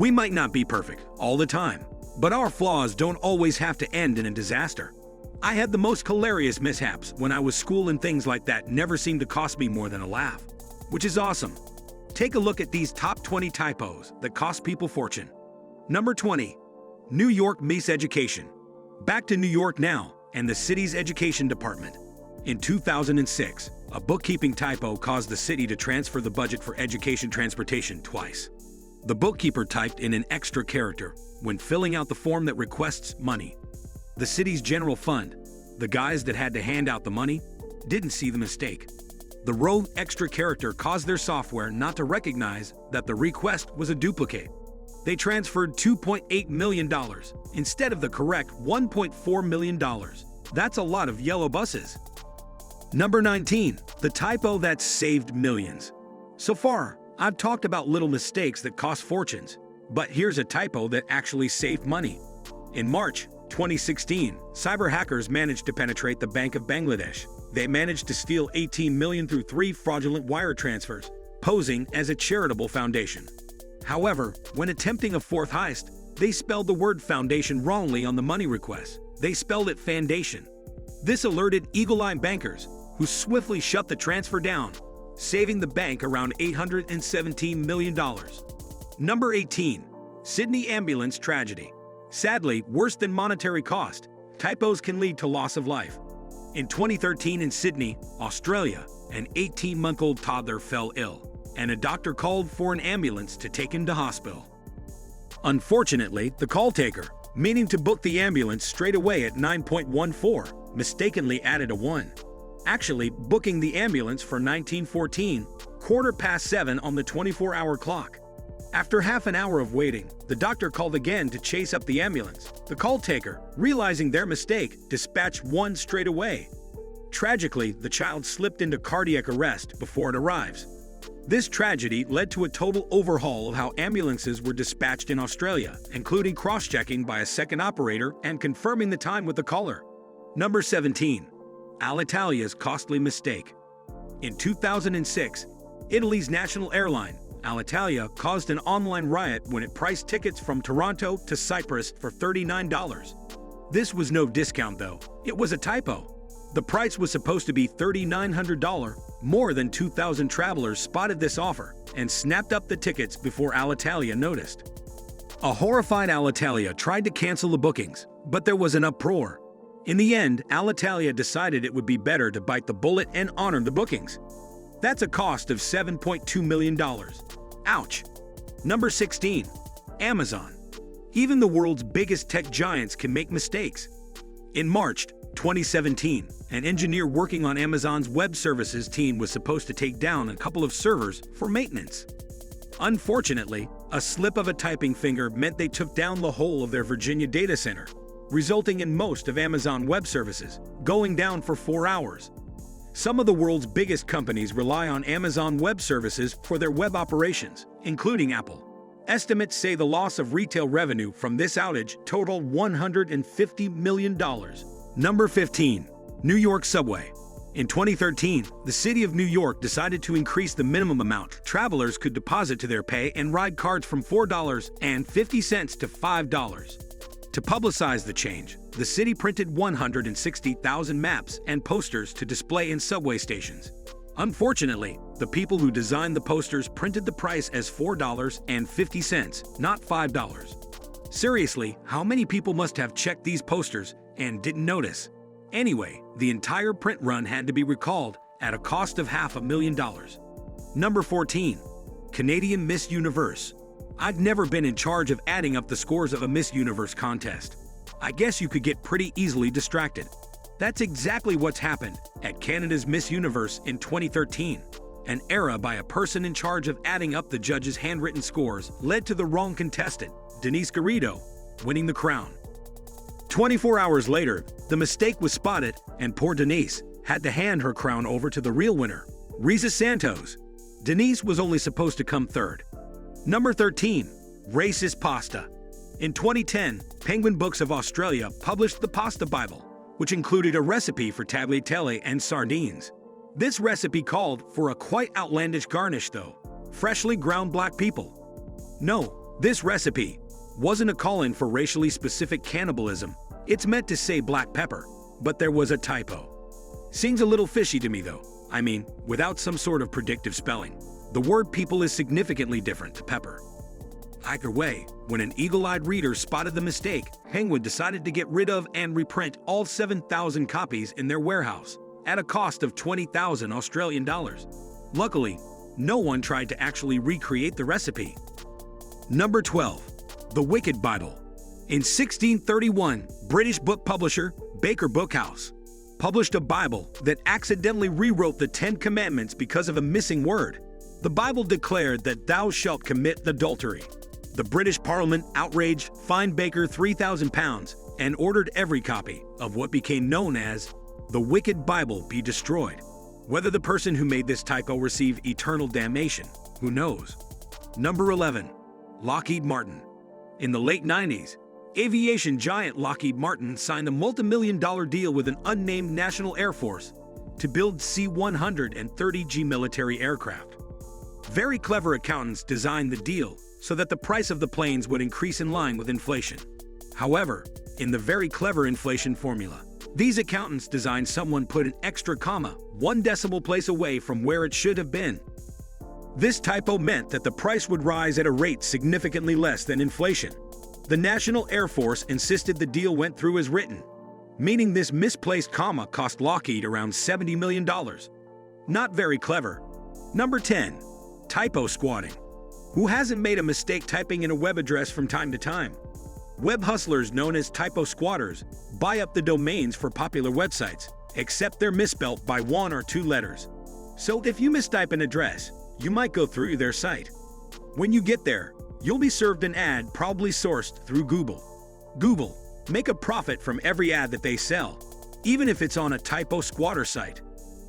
We might not be perfect all the time, but our flaws don't always have to end in a disaster. I had the most hilarious mishaps when I was school, and things like that never seemed to cost me more than a laugh, which is awesome. Take a look at these top 20 typos that cost people fortune. Number 20. New York miseducation. Back to New York now and the city's education department. In 2006, a bookkeeping typo caused the city to transfer the budget for education transportation twice. The bookkeeper typed in an extra character when filling out the form that requests money. The city's general fund, the guys that had to hand out the money, didn't see the mistake. The row extra character caused their software not to recognize that the request was a duplicate. They transferred $2.8 million instead of the correct $1.4 million. That's a lot of yellow buses. Number 19. The typo that saved millions. So far, I've talked about little mistakes that cost fortunes, but here's a typo that actually saved money. In March 2016, cyber hackers managed to penetrate the Bank of Bangladesh. They managed to steal $18 million through 3 fraudulent wire transfers, posing as a charitable foundation. However, when attempting a fourth heist, they spelled the word foundation wrongly on the money request. They spelled it fandation. This alerted eagle-eye bankers, who swiftly shut the transfer down, saving the bank around $817 million. Number 18. Sydney ambulance tragedy. Sadly, worse than monetary cost, typos can lead to loss of life. In 2013 in Sydney, Australia, an 18-month-old toddler fell ill, and a doctor called for an ambulance to take him to hospital. Unfortunately, the call taker, meaning to book the ambulance straight away at 9.14, mistakenly added a 1. Actually, booking the ambulance for 1914, 7:15 on the 24-hour clock. After half an hour of waiting, the doctor called again to chase up the ambulance. The call taker, realizing their mistake, dispatched 1 straight away. Tragically, the child slipped into cardiac arrest before it arrives. This tragedy led to a total overhaul of how ambulances were dispatched in Australia, including cross-checking by a second operator and confirming the time with the caller. Number 17. Alitalia's costly mistake. In 2006, Italy's national airline, Alitalia, caused an online riot when it priced tickets from Toronto to Cyprus for $39. This was no discount though, it was a typo. The price was supposed to be $3,900. More than 2,000 travelers spotted this offer and snapped up the tickets before Alitalia noticed. A horrified Alitalia tried to cancel the bookings, but there was an uproar. In the end, Alitalia decided it would be better to bite the bullet and honor the bookings. That's a cost of $7.2 million. Ouch! Number 16. Amazon. Even the world's biggest tech giants can make mistakes. In March 2017, an engineer working on Amazon's web services team was supposed to take down a couple of servers for maintenance. Unfortunately, a slip of a typing finger meant they took down the whole of their Virginia data center, resulting in most of Amazon Web Services going down for 4 hours. Some of the world's biggest companies rely on Amazon Web Services for their web operations, including Apple. Estimates say the loss of retail revenue from this outage totaled $150 million. Number 15. New York Subway. In 2013, the city of New York decided to increase the minimum amount travelers could deposit to their pay and ride cards from $4.50 to $5. To publicize the change, the city printed 160,000 maps and posters to display in subway stations. Unfortunately, the people who designed the posters printed the price as $4.50, not $5. Seriously, how many people must have checked these posters and didn't notice? Anyway, the entire print run had to be recalled at a cost of $500,000. Number 14. Canadian Miss Universe. I've never been in charge of adding up the scores of a Miss Universe contest. I guess you could get pretty easily distracted. That's exactly what's happened at Canada's Miss Universe in 2013. An error by a person in charge of adding up the judges' handwritten scores led to the wrong contestant, Denise Garrido, winning the crown. 24 hours later, the mistake was spotted, and poor Denise had to hand her crown over to the real winner, Risa Santos. Denise was only supposed to come third. Number 13. Racist pasta. In 2010, Penguin Books of Australia published the Pasta Bible, which included a recipe for tagliatelle and sardines. This recipe called for a quite outlandish garnish though: freshly ground black people. No, This recipe wasn't a call-in for racially specific cannibalism. It's meant to say black pepper, but there was a typo. Seems a little fishy to me though. I mean, without some sort of predictive spelling. The word people is significantly different to pepper. Either way, when an eagle-eyed reader spotted the mistake, Penguin decided to get rid of and reprint all 7,000 copies in their warehouse at a cost of 20,000 Australian dollars. Luckily, no one tried to actually recreate the recipe. Number 12. The Wicked Bible. In 1631, British book publisher Baker Bookhouse published a Bible that accidentally rewrote the 10 Commandments because of a missing word. The Bible declared that thou shalt commit adultery. The British Parliament, outraged, fined Baker £3,000 and ordered every copy of what became known as the Wicked Bible be destroyed. Whether the person who made this typo receive eternal damnation, who knows? Number 11. Lockheed Martin. In the late 90s, aviation giant Lockheed Martin signed a multi-million-dollar deal with an unnamed National Air Force to build C-130G military aircraft. Very clever accountants designed the deal so that the price of the planes would increase in line with inflation. However, in the very clever inflation formula, these accountants designed someone put an extra comma 1 decimal place away from where it should have been. This typo meant that the price would rise at a rate significantly less than inflation. The National Air Force insisted the deal went through as written, meaning this misplaced comma cost Lockheed around $70 million. Not very clever. Number 10. Typo Squatting. Who hasn't made a mistake typing in a web address from time to time? Web hustlers known as typo squatters buy up the domains for popular websites, except they're misspelt by 1 or 2 letters. So if you mistype an address, you might go through their site. When you get there, you'll be served an ad probably sourced through Google. Google make a profit from every ad that they sell, even if it's on a typo squatter site.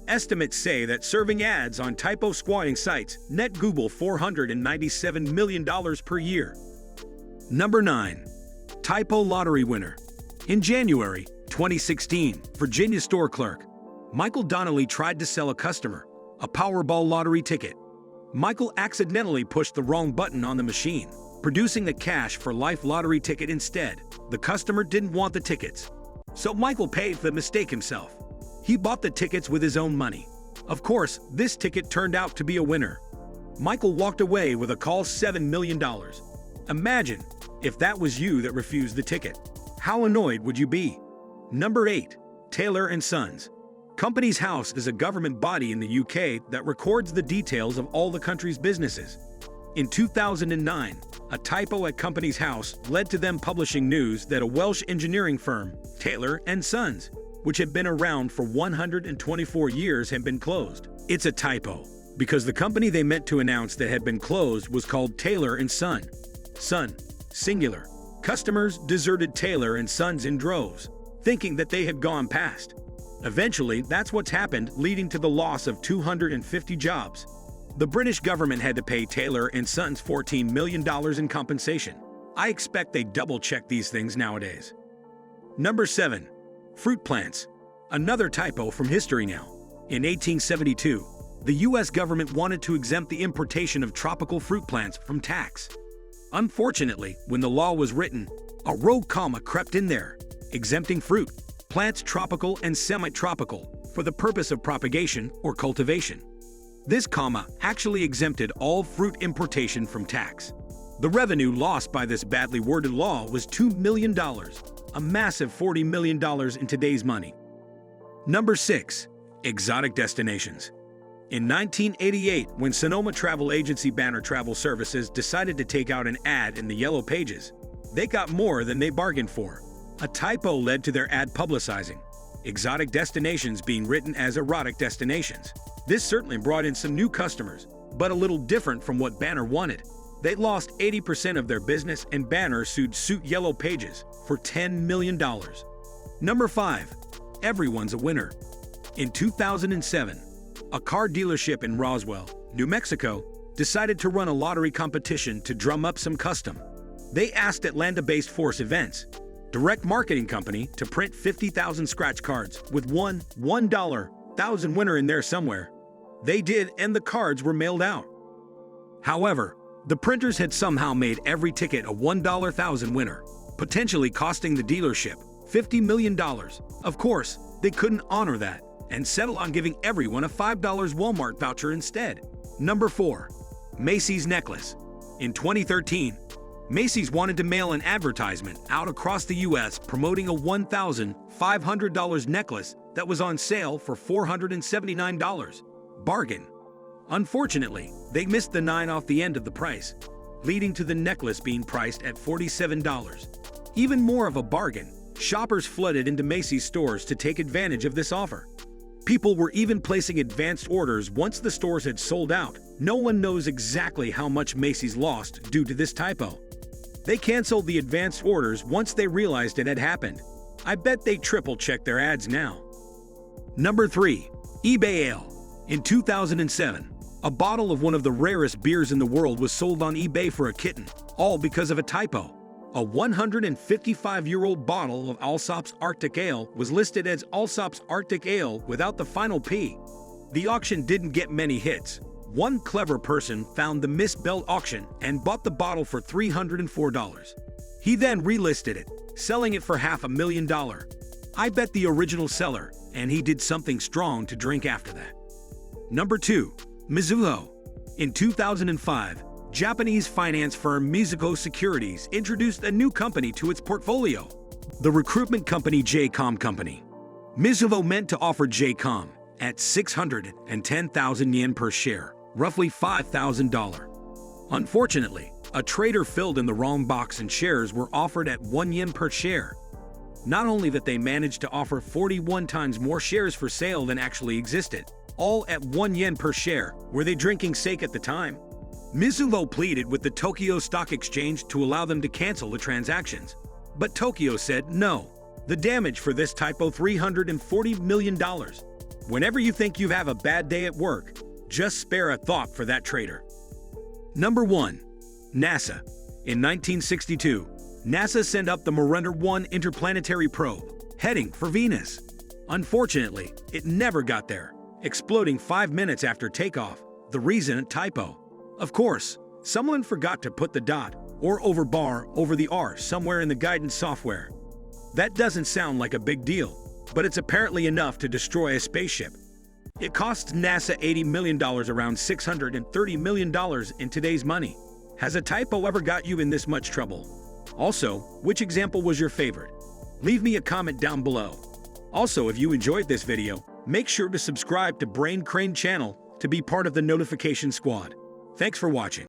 Estimates say that serving ads on typo squatting sites net Google $497 million per year. Number 9. Typo lottery winner. In January 2016, Virginia store clerk Michael Donnelly tried to sell a customer a Powerball lottery ticket. Michael accidentally pushed the wrong button on the machine, producing a cash for life lottery ticket instead. The customer didn't want the tickets, so Michael paid for the mistake himself. He bought the tickets with his own money. Of course, this ticket turned out to be a winner. Michael walked away with a cool $7 million. Imagine if that was you that refused the ticket. How annoyed would you be? Number 8. Taylor & Sons. Companies House is a government body in the UK that records the details of all the country's businesses. In 2009, a typo at Companies House led to them publishing news that a Welsh engineering firm, Taylor & Sons, which had been around for 124 years, had been closed. It's a typo, because the company they meant to announce that had been closed was called Taylor & Son. Son, singular. Customers deserted Taylor & Sons in droves, thinking that they had gone past. Eventually, that's what's happened, leading to the loss of 250 jobs. The British government had to pay Taylor & Sons $14 million in compensation. I expect they double-check these things nowadays. Number 7. Fruit plants. Another typo from history now. In 1872, the U.S. government wanted to exempt the importation of tropical fruit plants from tax. Unfortunately, when the law was written, a rogue comma crept in there, exempting fruit plants tropical and semi-tropical for the purpose of propagation or cultivation. This comma actually exempted all fruit importation from tax. The revenue lost by this badly worded law was $2 million, a massive $40 million in today's money. Number 6. Exotic destinations. In 1988, when Sonoma travel agency Banner Travel Services decided to take out an ad in the Yellow Pages, they got more than they bargained for. A typo led to their ad publicizing exotic destinations being written as erotic destinations. This certainly brought in some new customers, but a little different from what Banner wanted. They lost 80% of their business, and Banner sued Yellow Pages for $10 million. Number 5. Everyone's a winner. In 2007, a car dealership in Roswell, New Mexico, decided to run a lottery competition to drum up some custom. They asked Atlanta-based Force Events, direct marketing company, to print 50,000 scratch cards with $1,000 winner in there somewhere. They did, and the cards were mailed out. However, The printers had somehow made every ticket a $1,000 winner, potentially costing the dealership $50 million. Of course, they couldn't honor that and settle on giving everyone a $5 Walmart voucher instead. Number 4. Macy's necklace. In 2013, Macy's wanted to mail an advertisement out across the US promoting a $1,500 necklace that was on sale for $479. Bargain. Unfortunately, they missed the 9 off the end of the price, leading to the necklace being priced at $47. Even more of a bargain, shoppers flooded into Macy's stores to take advantage of this offer. People were even placing advanced orders once the stores had sold out. No one knows exactly how much Macy's lost due to this typo. They canceled the advanced orders once they realized it had happened. I bet they triple-checked their ads now. Number 3. eBay Ale. In 2007, a bottle of one of the rarest beers in the world was sold on eBay for a kitten, all because of a typo. A 155-year-old bottle of Alsop's Arctic Ale was listed as Alsop's Arctic Ale without the final P. The auction didn't get many hits. One clever person found the misspelled auction and bought the bottle for $304. He then relisted it, selling it for $500,000. I bet the original seller, and he did something strong to drink after that. Number 2. Mizuho. In 2005, Japanese finance firm Mizuho Securities introduced a new company to its portfolio, the recruitment company JCOM Company. Mizuho meant to offer JCOM at 610,000 yen per share, roughly $5,000. Unfortunately, a trader filled in the wrong box and shares were offered at 1 yen per share. Not only that, they managed to offer 41 times more shares for sale than actually existed, all at 1 yen per share. Were they drinking sake at the time? Mizuho pleaded with the Tokyo Stock Exchange to allow them to cancel the transactions, but Tokyo said no. The damage for this typo, $340 million. Whenever you think you have a bad day at work, just spare a thought for that trader. Number 1. NASA. In 1962, NASA sent up the Mariner 1 interplanetary probe, heading for Venus. Unfortunately, it never got there, exploding 5 minutes after takeoff. The reason, a typo. Of course, someone forgot to put the dot or bar over the R somewhere in the guidance software. That doesn't sound like a big deal, but it's apparently enough to destroy a spaceship. It costs NASA $80 million, around $630 million in today's money. Has a typo ever got you in this much trouble? Also, which example was your favorite? Leave me a comment down below. Also, if you enjoyed this video, make sure to subscribe to CRAIN channel to be part of the notification squad. Thanks for watching.